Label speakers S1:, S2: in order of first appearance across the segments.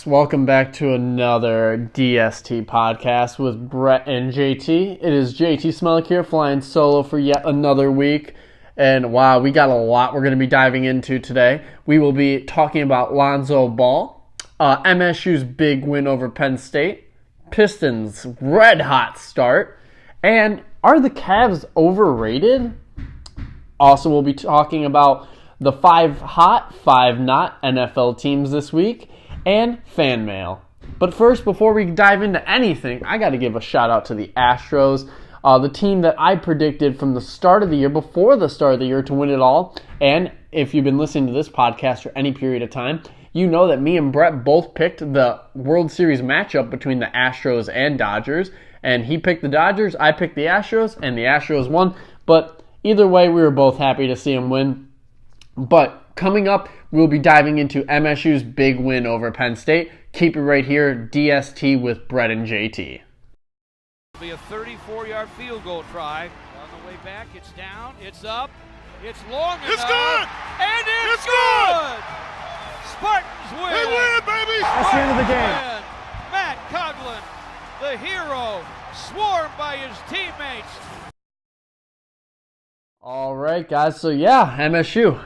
S1: Welcome back to another DST podcast with Brett and JT. It is JT Smellick here, flying solo for yet another week. And wow, we got a lot we're going to be diving into today. We will be talking about Lonzo Ball, MSU's big win over Penn State, Pistons' red hot start, and are the Cavs overrated? Also, we'll be talking about the 5 hot, 5 not NFL teams this week, and fan mail. But first, before we dive into anything, I got to give a shout out to the Astros, the team that I predicted from the start of the year, before the start of the year, to win it all. And if you've been listening to this podcast for any period of time, you know that me and Brett both picked the World Series matchup between the Astros and Dodgers. And he picked the Dodgers, I picked the Astros, and the Astros won. But either way, we were both happy to see him win. But coming up, we'll be diving into MSU's big win over Penn State. Keep it right here, DST with Brett and JT.
S2: It'll be a 34-yard field goal try. On the way back, it's down, it's up, it's long enough.
S3: It's good!
S2: And it's good! Spartans win!
S3: They win, baby!
S1: That's the end of the game.
S2: Win. Matt Coughlin, the hero, swarmed by his teammates.
S1: All right, guys. So, yeah, MSU.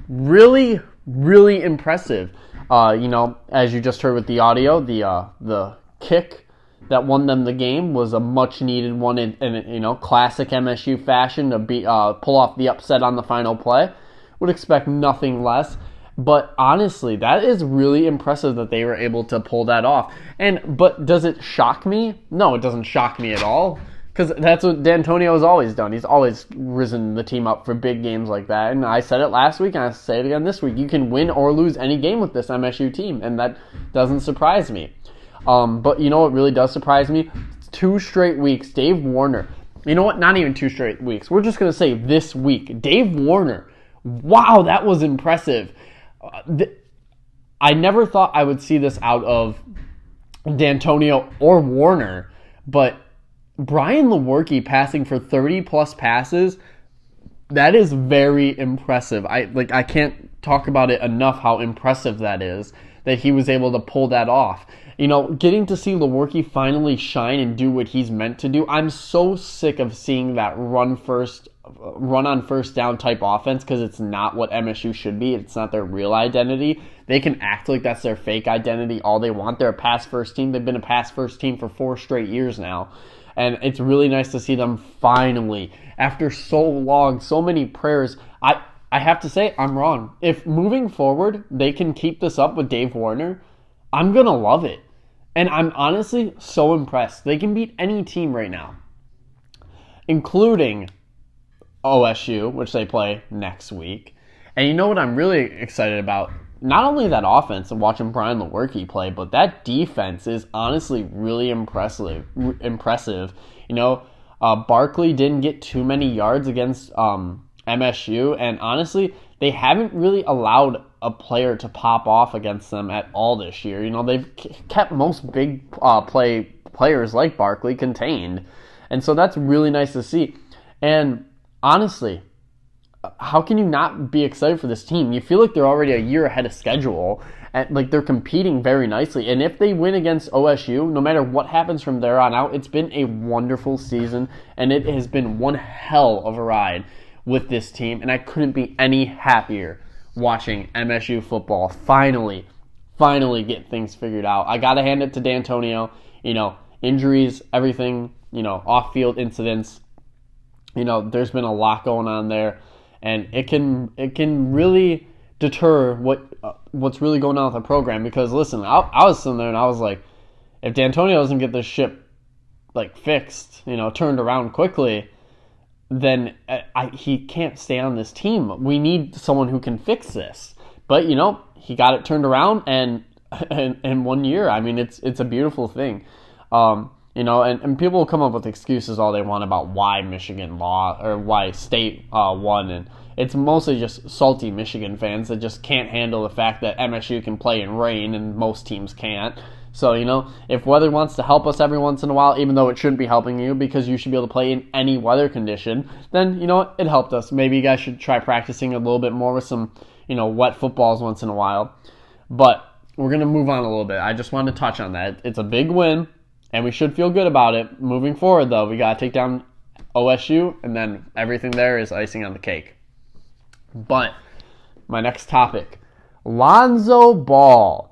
S1: Really impressive. As you just heard with the audio, the kick that won them the game was a much-needed one in classic MSU fashion to pull off the upset on the final play. Would expect nothing less. But honestly, that is really impressive that they were able to pull that off. But does it shock me? No, it doesn't shock me at all. Because that's what D'Antonio has always done. He's always risen the team up for big games like that. And I said it last week, and I say it again this week. You can win or lose any game with this MSU team, and that doesn't surprise me. But you know what really does surprise me? 2 straight weeks, Dave Warner. You know what? Not even 2 straight weeks. We're just going to say this week. Dave Warner. Wow, that was impressive. I never thought I would see this out of D'Antonio or Warner, but Brian Lewerke passing for 30-plus passes, that is very impressive. I can't talk about it enough how impressive that is, that he was able to pull that off. Getting to see Lewerke finally shine and do what he's meant to do. I'm so sick of seeing that run on first down type offense, because it's not what MSU should be. It's not their real identity. They can act like that's their fake identity all they want. They're a pass first team. They've been a pass first team for 4 straight years now. And it's really nice to see them finally, after so long, so many prayers. I have to say, I'm wrong. If moving forward, they can keep this up with Dave Warner, I'm going to love it. And I'm honestly so impressed. They can beat any team right now, including OSU, which they play next week. And you know what I'm really excited about? Not only that offense and watching Brian Lewerke play, but that defense is honestly really impressive. Barkley didn't get too many yards against MSU, and honestly, they haven't really allowed a player to pop off against them at all this year. They've kept most big players like Barkley contained, and so that's really nice to see. And honestly, how can you not be excited for this team? You feel like they're already a year ahead of schedule, and they're competing very nicely. And if they win against OSU, no matter what happens from there on out, it's been a wonderful season, and it has been one hell of a ride with this team. And I couldn't be any happier watching MSU football finally get things figured out. I gotta hand it to D'Antonio. Injuries, everything, off-field incidents. There's been a lot going on there. And it can really deter what's really going on with the program. Because listen, I was sitting there and I was like, if D'Antonio doesn't get this ship fixed, turned around quickly, then he can't stay on this team. We need someone who can fix this. But he got it turned around, and in 1 year, I mean, it's a beautiful thing. And people will come up with excuses all they want about why Michigan or why State won, and it's mostly just salty Michigan fans that just can't handle the fact that MSU can play in rain and most teams can't. So, if weather wants to help us every once in a while, even though it shouldn't be helping you because you should be able to play in any weather condition, then, it helped us. Maybe you guys should try practicing a little bit more with some, wet footballs once in a while. But we're going to move on a little bit. I just wanted to touch on that. It's a big win, and we should feel good about it. Moving forward, though, we got to take down OSU, and then everything there is icing on the cake. But my next topic, Lonzo Ball.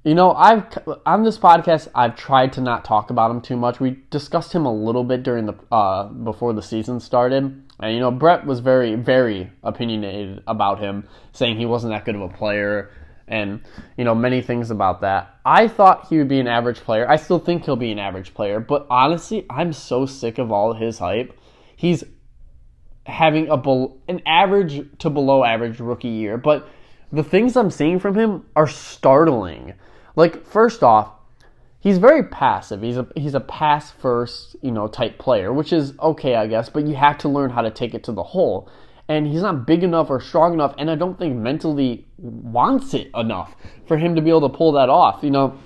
S1: You know, on this podcast, I've tried to not talk about him too much. We discussed him a little bit during the before the season started. And, you know, Brett was very, very opinionated about him, saying he wasn't that good of a player and, you know, many things about that. I thought he would be an average player. I still think he'll be an average player. But honestly, I'm so sick of all his hype. He's having an average to below average rookie year. But the things I'm seeing from him are startling. Like, first off, he's very passive. He's a pass first, you know, type player, which is okay, I guess, but you have to learn how to take it to the hole. And he's not big enough or strong enough, and I don't think mentally wants it enough for him to be able to pull that off. You know,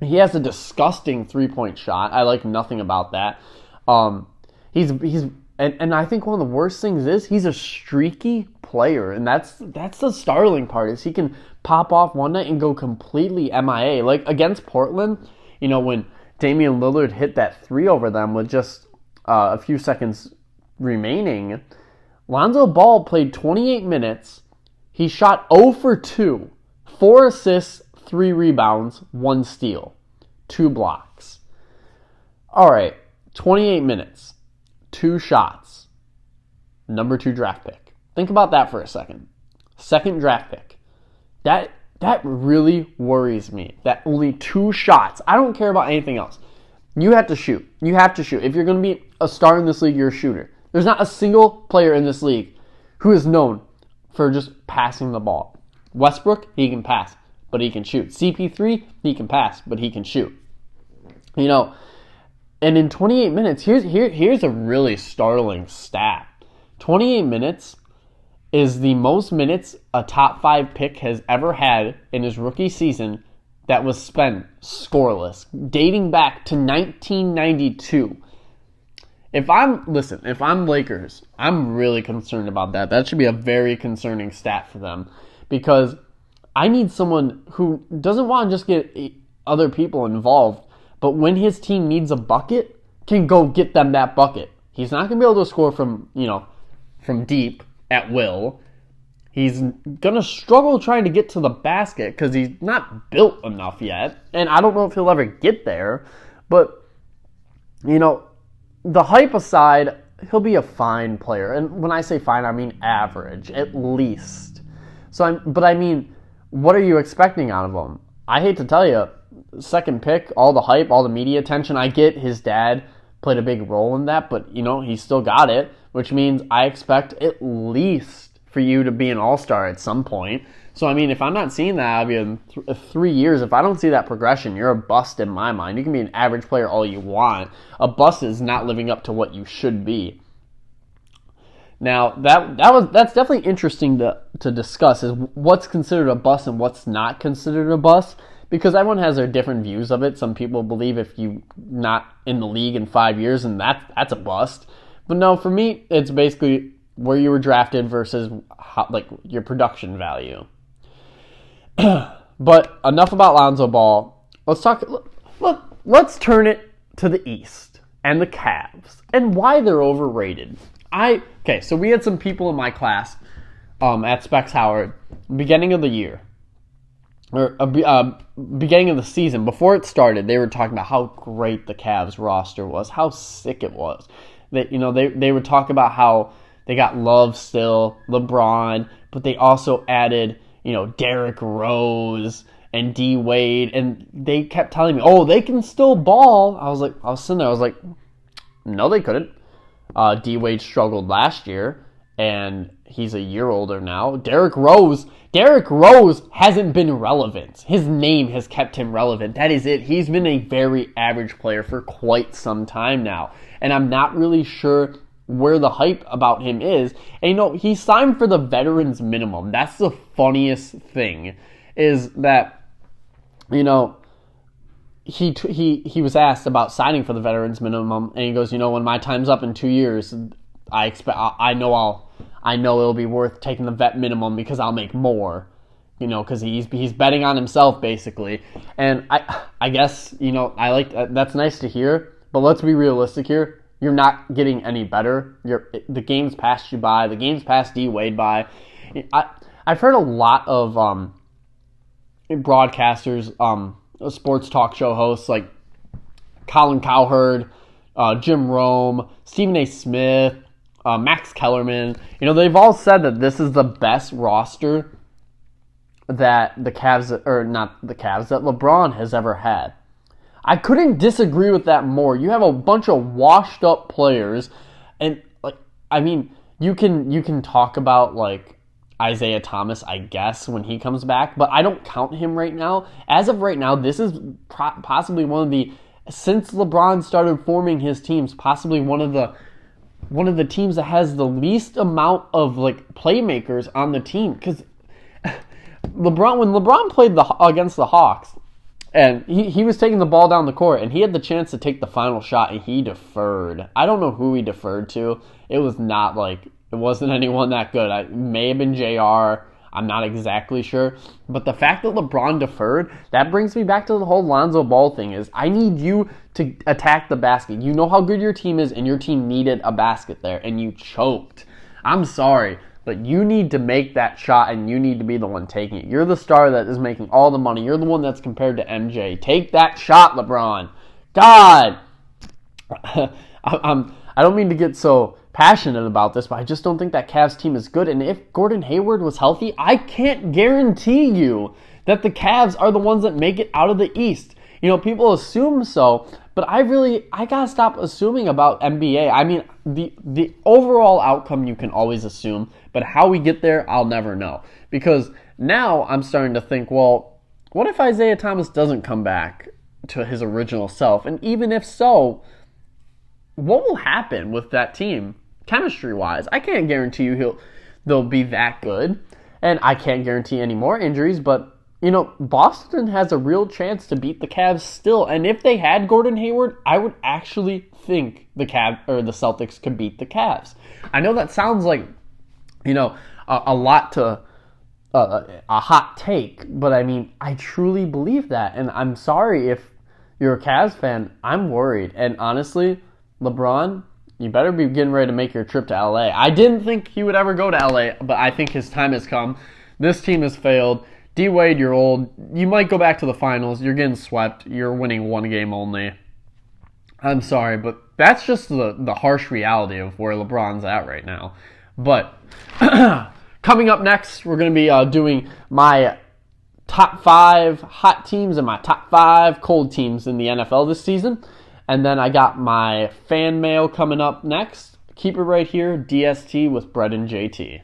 S1: he has a disgusting three-point shot. I like nothing about that. And I think one of the worst things is he's a streaky player, and that's the startling part is he can pop off one night and go completely MIA. Like against Portland, you know, when Damian Lillard hit that three over them with just a few seconds remaining, Lonzo Ball played 28 minutes. He shot 0 for 2, 4 assists, 3 rebounds, 1 steal, 2 blocks. All right, 28 minutes, 2 shots, number 2 draft pick. Think about that for a second. Second draft pick. That really worries me. That only 2 shots. I don't care about anything else. You have to shoot. You have to shoot. If you're going to be a star in this league, you're a shooter. There's not a single player in this league who is known for just passing the ball. Westbrook, he can pass, but he can shoot. CP3, he can pass, but he can shoot. You know, and in 28 minutes, here's a really startling stat. 28 minutes is the most minutes a top 5 pick has ever had in his rookie season that was spent scoreless, dating back to 1992. If I'm Lakers, I'm really concerned about that. That should be a very concerning stat for them because I need someone who doesn't want to just get other people involved, but when his team needs a bucket, can go get them that bucket. He's not going to be able to score from deep at will. He's going to struggle trying to get to the basket because he's not built enough yet. And I don't know if he'll ever get there. But, you know, the hype aside, he'll be a fine player. And when I say fine, I mean average, at least. But I mean, what are you expecting out of him? I hate to tell you, second pick, all the hype, all the media attention. I get his dad played a big role in that, but, you know, he still got it, which means I expect at least for you to be an all-star at some point. So, I mean, if I'm not seeing that, I'll be in 3 years. If I don't see that progression, you're a bust in my mind. You can be an average player all you want. A bust is not living up to what you should be. Now, that's definitely interesting to discuss, is what's considered a bust and what's not considered a bust, because everyone has their different views of it. Some people believe if you're not in the league in 5 years, and that's a bust. But no, for me, it's basically where you were drafted versus your production value. But enough about Lonzo Ball. Let's turn it to the East and the Cavs and why they're overrated. So we had some people in my class at Specs Howard beginning of the year, or beginning of the season, before it started. They were talking about how great the Cavs roster was, how sick it was. They would talk about how they got Love still, LeBron, but they also added, Derrick Rose and D Wade, and they kept telling me, oh, they can still ball. I was sitting there, I was like, no, they couldn't. D Wade struggled last year, and he's a year older now. Derrick Rose hasn't been relevant. His name has kept him relevant. That is it. He's been a very average player for quite some time now, and I'm not really sure where the hype about him is. And he signed for the veterans minimum. That's the funniest thing, is that he was asked about signing for the veterans minimum, and he goes, when my time's up in 2 years, I know it'll be worth taking the vet minimum because I'll make more. because he's betting on himself basically. And I guess I like that's nice to hear. But let's be realistic here. You're not getting any better. The game's passed you by. The game's passed D Wade by. I've heard a lot of broadcasters, sports talk show hosts like Colin Cowherd, Jim Rome, Stephen A. Smith, Max Kellerman. They've all said that this is the best roster that the Cavs, or not the Cavs, that LeBron has ever had. I couldn't disagree with that more. You have a bunch of washed up players, and you can talk about like Isaiah Thomas, I guess, when he comes back, but I don't count him right now. As of right now, this is possibly since LeBron started forming his teams, possibly one of the teams that has the least amount of like playmakers on the team. Because when LeBron played against the Hawks, and he was taking the ball down the court, and he had the chance to take the final shot, and he deferred. I don't know who he deferred to. It wasn't anyone that good. It may have been JR. I'm not exactly sure. But the fact that LeBron deferred, that brings me back to the whole Lonzo Ball thing is I need you to attack the basket. You know how good your team is, and your team needed a basket there, and you choked. I'm sorry, but you need to make that shot, and you need to be the one taking it. You're the star that is making all the money. You're the one that's compared to MJ. Take that shot, LeBron. God! I don't mean to get so passionate about this, but I just don't think that Cavs team is good. And if Gordon Hayward was healthy, I can't guarantee you that the Cavs are the ones that make it out of the East. People assume so, but I gotta stop assuming about NBA. I mean, the overall outcome you can always assume, but how we get there, I'll never know. Because now I'm starting to think, well, what if Isaiah Thomas doesn't come back to his original self? And even if so, what will happen with that team chemistry-wise? I can't guarantee you they'll be that good, and I can't guarantee any more injuries, but Boston has a real chance to beat the Cavs still. And if they had Gordon Hayward, I would actually think the Celtics could beat the Cavs. I know that sounds like a lot to a hot take, but I mean, I truly believe that. And I'm sorry if you're a Cavs fan, I'm worried. And honestly, LeBron, you better be getting ready to make your trip to LA. I didn't think he would ever go to LA, but I think his time has come. This team has failed. D Wade, you're old. You might go back to the finals. You're getting swept. You're winning one game only. I'm sorry, but that's just the harsh reality of where LeBron's at right now. But coming up next, we're going to be doing my top 5 hot teams and my top 5 cold teams in the NFL this season. And then I got my fan mail coming up next. Keep it right here, DST with Brett and JT.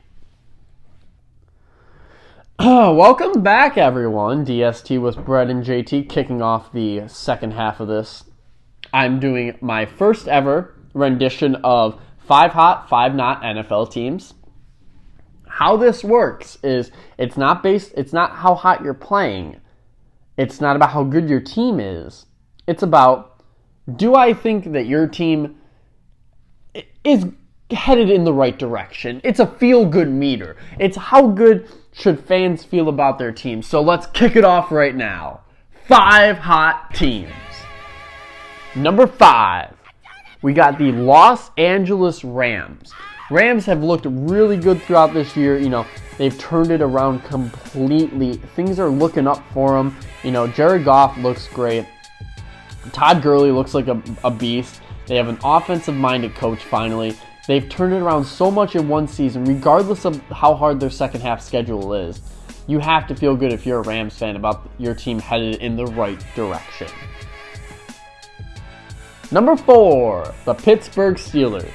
S1: Welcome back, everyone. DST with Brett and JT kicking off the second half of this. I'm doing my first ever rendition of 5 hot, 5 not NFL teams. How this works is it's not how hot you're playing. It's not about how good your team is. It's about, do I think that your team is headed in the right direction? It's a feel-good meter. It's how good should fans feel about their team. So let's kick it off right now. 5 hot teams. Number 5, we got the Los Angeles Rams. Rams have looked really good throughout this year. They've turned it around completely. Things are looking up for them. Jared Goff looks great. Todd Gurley looks like a beast. They have an offensive-minded coach finally. They've turned it around so much in one season, regardless of how hard their second half schedule is. You have to feel good if you're a Rams fan about your team headed in the right direction. Number 4, the Pittsburgh Steelers.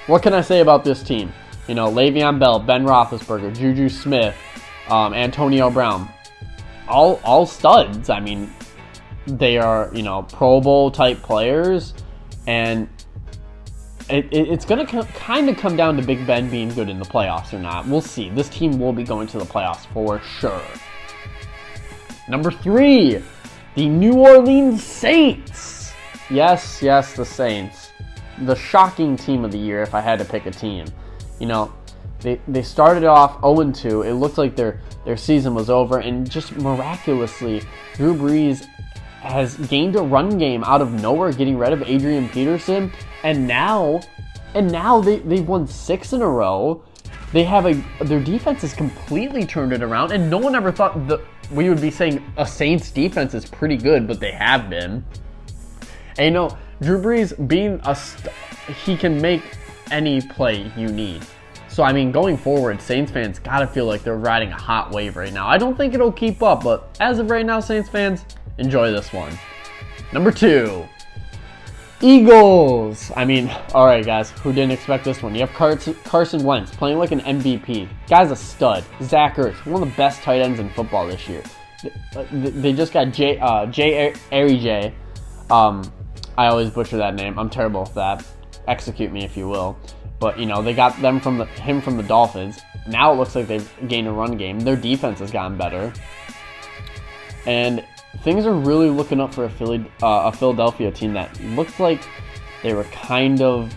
S1: What can I say about this team? Le'Veon Bell, Ben Roethlisberger, Juju Smith, Antonio Brown. All studs. I mean, they are, Pro Bowl type players, and it's going to kind of come down to Big Ben being good in the playoffs or not. We'll see. This team will be going to the playoffs for sure. Number 3, the New Orleans Saints. Yes, the Saints. The shocking team of the year if I had to pick a team. They started off 0-2. It looked like their their season was over, and just miraculously, Drew Brees has gained a run game out of nowhere, getting rid of Adrian Peterson, and now they've won 6 in a row. They have their defense has completely turned it around, and no one ever thought we would be saying a Saints defense is pretty good, but they have been. And Drew Brees being he can make any play you need. So I mean, going forward, Saints fans gotta feel like they're riding a hot wave right now. I don't think it'll keep up, but as of right now, Saints fans, enjoy this one. Number 2. Eagles. I mean, all right, guys, who didn't expect this one? You have Carson Wentz playing like an MVP. Guy's a stud. Zach Ertz, one of the best tight ends in football this year. They just got Jay Arijay. I always butcher that name. I'm terrible at that. Execute me if you will. But they got him from the Dolphins. Now it looks like they've gained a run game. Their defense has gotten better, and things are really looking up for a Philadelphia team that looks like they were kind of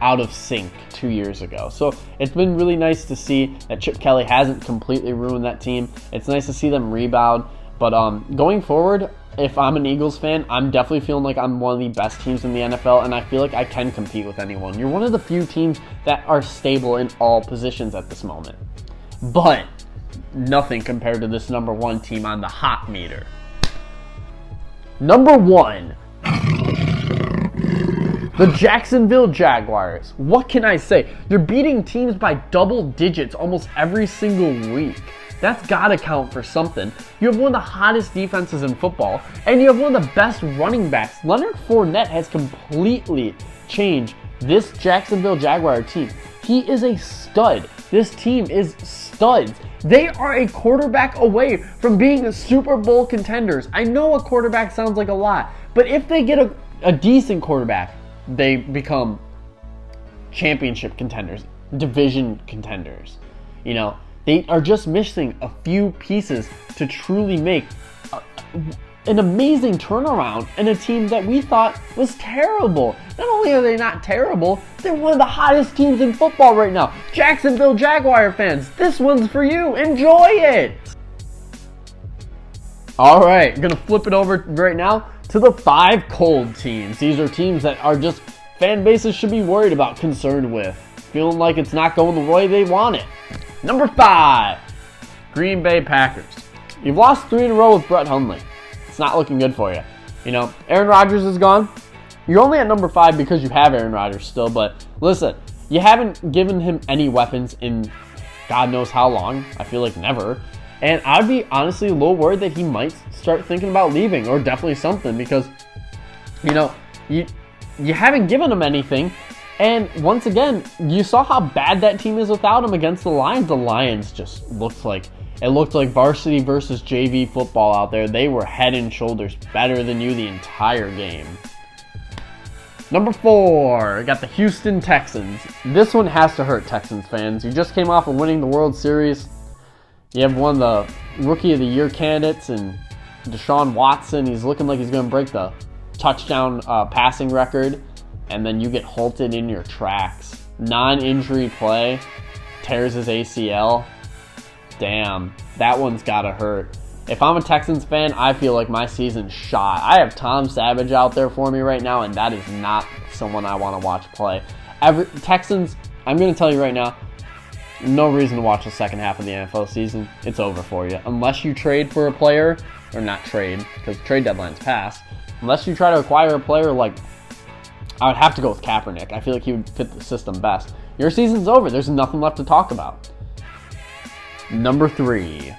S1: out of sync 2 years ago. So it's been really nice to see that Chip Kelly hasn't completely ruined that team. It's nice to see them rebound. But going forward, if I'm an Eagles fan, I'm definitely feeling like I'm one of the best teams in the NFL, and I feel like I can compete with anyone. You're one of the few teams that are stable in all positions at this moment. But nothing compared to this number 1 team on the hot meter. Number 1, the Jacksonville Jaguars. What can I say? They're beating teams by double digits almost every single week. That's gotta count for something. You have one of the hottest defenses in football, and you have one of the best running backs. Leonard Fournette has completely changed this Jacksonville Jaguar team. He is a stud. This team is studs. They are a quarterback away from being the Super Bowl contenders. I know a quarterback sounds like a lot, but if they get a decent quarterback, they become championship contenders, division contenders. They are just missing a few pieces to truly make an amazing turnaround in a team that we thought was terrible. Not only are they not terrible, they're one of the hottest teams in football right now. Jacksonville Jaguar fans, this one's for you. Enjoy it. All right, I'm going to flip it over right now to the 5 cold teams. These are teams that are just fan bases should be worried about, concerned with, feeling like it's not going the way they want it. Number 5, Green Bay Packers. You've lost 3 in a row with Brett Hundley. It's not looking good for you. Aaron Rodgers is gone. You're only at number 5 because you have Aaron Rodgers still, but listen, you haven't given him any weapons in God knows how long. I feel like never. And I'd be honestly a little worried that he might start thinking about leaving, or definitely something, because, you haven't given him anything. And once again, you saw how bad that team is without him against the Lions. The Lions just looked like varsity versus JV football out there. They were head and shoulders better than you the entire game. Number 4, got the Houston Texans. This one has to hurt Texans fans. You just came off of winning the World Series. You have one of the Rookie of the Year candidates in Deshaun Watson. He's looking like he's going to break the touchdown passing record. And then you get halted in your tracks. Non-injury play, tears his ACL. Damn, that one's gotta hurt. If I'm a Texans fan, I feel like my season's shot. I have Tom Savage out there for me right now, and that is not someone I want to watch play. Texans, I'm going to tell you right now, no reason to watch the second half of the NFL season. It's over for you. Unless you trade for a player, or not trade, because trade deadline's passed. Unless you try to acquire a player like, I would have to go with Kaepernick. I feel like he would fit the system best. Your season's over. There's nothing left to talk about. Number 3.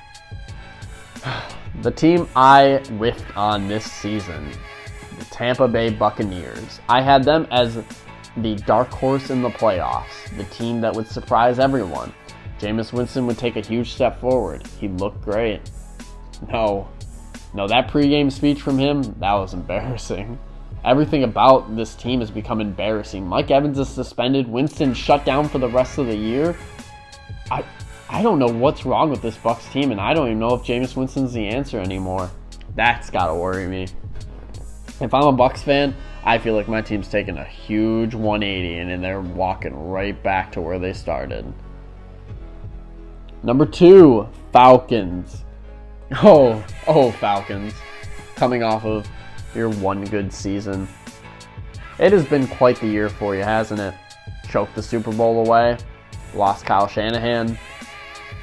S1: The team I whiffed on this season. The Tampa Bay Buccaneers. I had them as the dark horse in the playoffs. The team that would surprise everyone. Jameis Winston would take a huge step forward. He looked great. No, that pregame speech from him, that was embarrassing. Everything about this team has become embarrassing. Mike Evans is suspended. Winston shut down for the rest of the year. I don't know what's wrong with this Bucs team, and I don't even know if Jameis Winston's the answer anymore. That's got to worry me. If I'm a Bucs fan, I feel like my team's taking a huge 180, and they're walking right back to where they started. Number 2, Falcons. Oh, Falcons. Coming off of your one good season. It has been quite the year for you, hasn't it? Choked the Super Bowl away, lost Kyle Shanahan,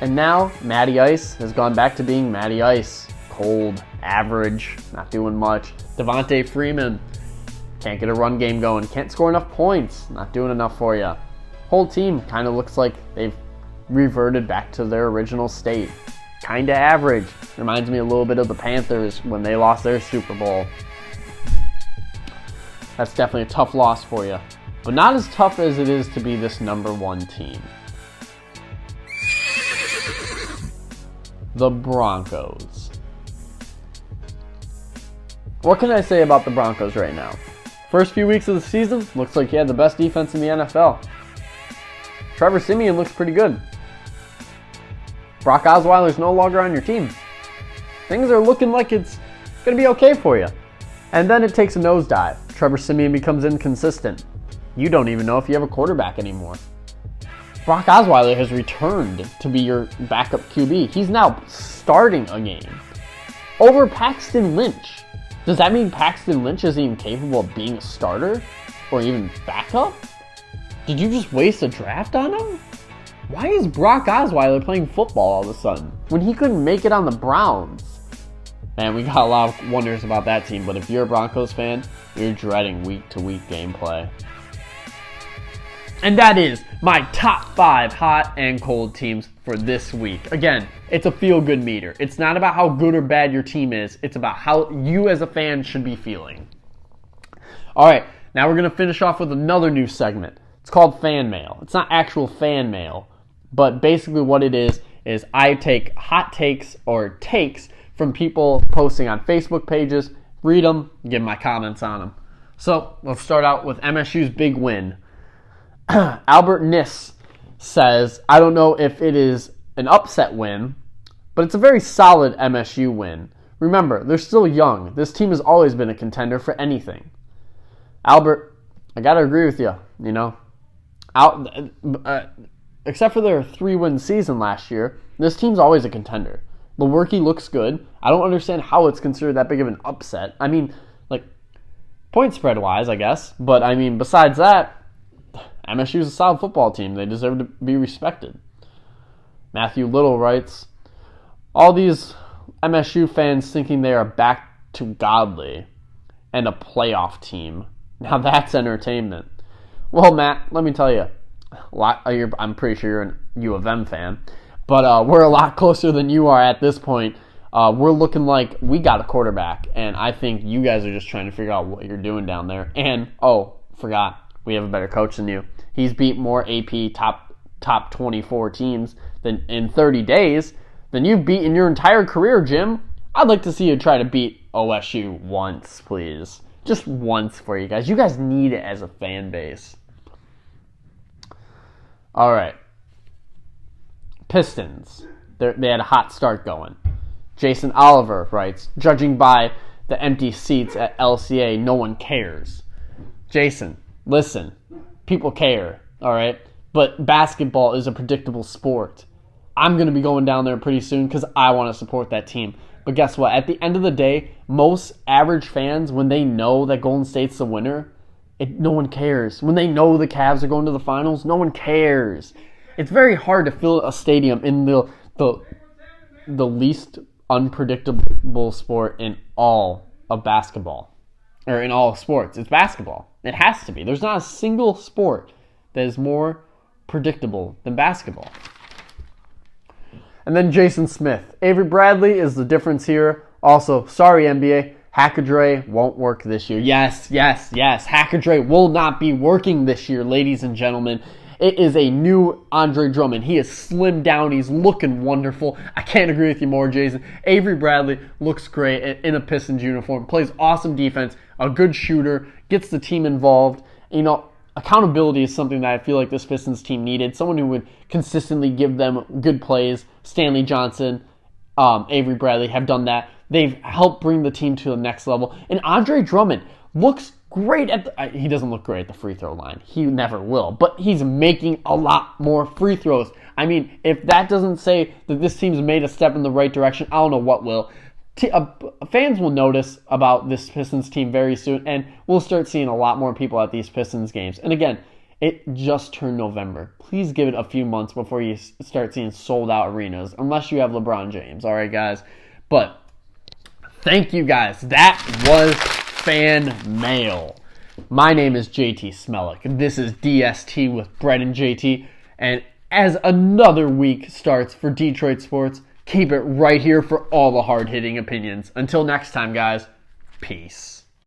S1: and now Matty Ice has gone back to being Matty Ice. Cold, average, not doing much. Devontae Freeman, can't get a run game going, can't score enough points, not doing enough for you. Whole team kind of looks like they've reverted back to their original state. Kind of average. Reminds me a little bit of the Panthers when they lost their Super Bowl. That's definitely a tough loss for you. But not as tough as it is to be this number 1 team. The Broncos. What can I say about the Broncos right now? First few weeks of the season, looks like he had the best defense in the NFL. Trevor Siemian looks pretty good. Brock Osweiler's no longer on your team. Things are looking like it's going to be okay for you. And then it takes a nosedive. Trevor Siemian becomes inconsistent. You don't even know if you have a quarterback anymore. Brock Osweiler has returned to be your backup QB. He's now starting a game over Paxton Lynch. Does that mean Paxton Lynch isn't even capable of being a starter or even backup? Did you just waste a draft on him? Why is Brock Osweiler playing football all of a sudden when he couldn't make it on the Browns? Man, we got a lot of wonders about that team, but if you're a Broncos fan, you're dreading week-to-week gameplay. And that is my top 5 hot and cold teams for this week. Again, it's a feel-good meter. It's not about how good or bad your team is. It's about how you as a fan should be feeling. All right, now we're going to finish off with another new segment. It's called Fan Mail. It's not actual fan mail, but basically what it is I take hot takes or takes from people posting on Facebook pages, read them, give my comments on them. So let's start out with MSU's big win. Albert Niss says, I don't know if it is an upset win, but it's a very solid MSU win. Remember, they're still young. This team has always been a contender for anything. Albert, I got to agree with you, you know. Except for their 3-win season last year, this team's always a contender. Lewerke looks good. I don't understand how it's considered that big of an upset. I mean, like, point spread wise, I guess. But, I mean, besides that, MSU's a solid football team. They deserve to be respected. Matthew Little writes, all these MSU fans thinking they are back to godly and a playoff team. Now that's entertainment. Well, Matt, let me tell you, I'm pretty sure you're an U of M fan, but we're a lot closer than you are at this point. We're looking like we got a quarterback, and I think you guys are just trying to figure out what you're doing down there. And, forgot, we have a better coach than you. He's beat more AP top 24 teams than in 30 days than you've beat in your entire career, Jim. I'd like to see you try to beat OSU once, please. Just once for you guys. You guys need it as a fan base. All right. Pistons. They had a hot start going. Jason Oliver writes, judging by the empty seats at LCA, no one cares. Jason, listen. People care, all right? But basketball is a predictable sport. I'm going to be going down there pretty soon because I want to support that team. But guess what? At the end of the day, most average fans, when they know that Golden State's the winner, no one cares. When they know the Cavs are going to the finals, no one cares. It's very hard to fill a stadium in the least unpredictable sport in all of basketball. Or in all sports. It's basketball. It has to be. There's not a single sport that is more predictable than basketball. And then Jason Smith. Avery Bradley is the difference here. Also, sorry NBA, Hackadre won't work this year. Yes. Hackadre will not be working this year, ladies and gentlemen. It is a new Andre Drummond. He is slimmed down. He's looking wonderful. I can't agree with you more, Jason. Avery Bradley looks great in a Pistons uniform. Plays awesome defense. A good shooter. Gets the team involved. You know, accountability is something that I feel like this Pistons team needed. Someone who would consistently give them good plays. Stanley Johnson, Avery Bradley have done that. They've helped bring the team to the next level. And Andre Drummond looks great at he doesn't look great at the free throw line. He never will. But he's making a lot more free throws. I mean, if that doesn't say that this team's made a step in the right direction, I don't know what will. Fans will notice about this Pistons team very soon, and we'll start seeing a lot more people at these Pistons games. And again, it just turned November. Please give it a few months before you start seeing sold-out arenas, unless you have LeBron James. All right, guys? But thank you, guys. That was fan mail. My name is JT Smellick. This is DST with Brett and JT. And as another week starts for Detroit sports, keep it right here for all the hard-hitting opinions. Until next time, guys, peace.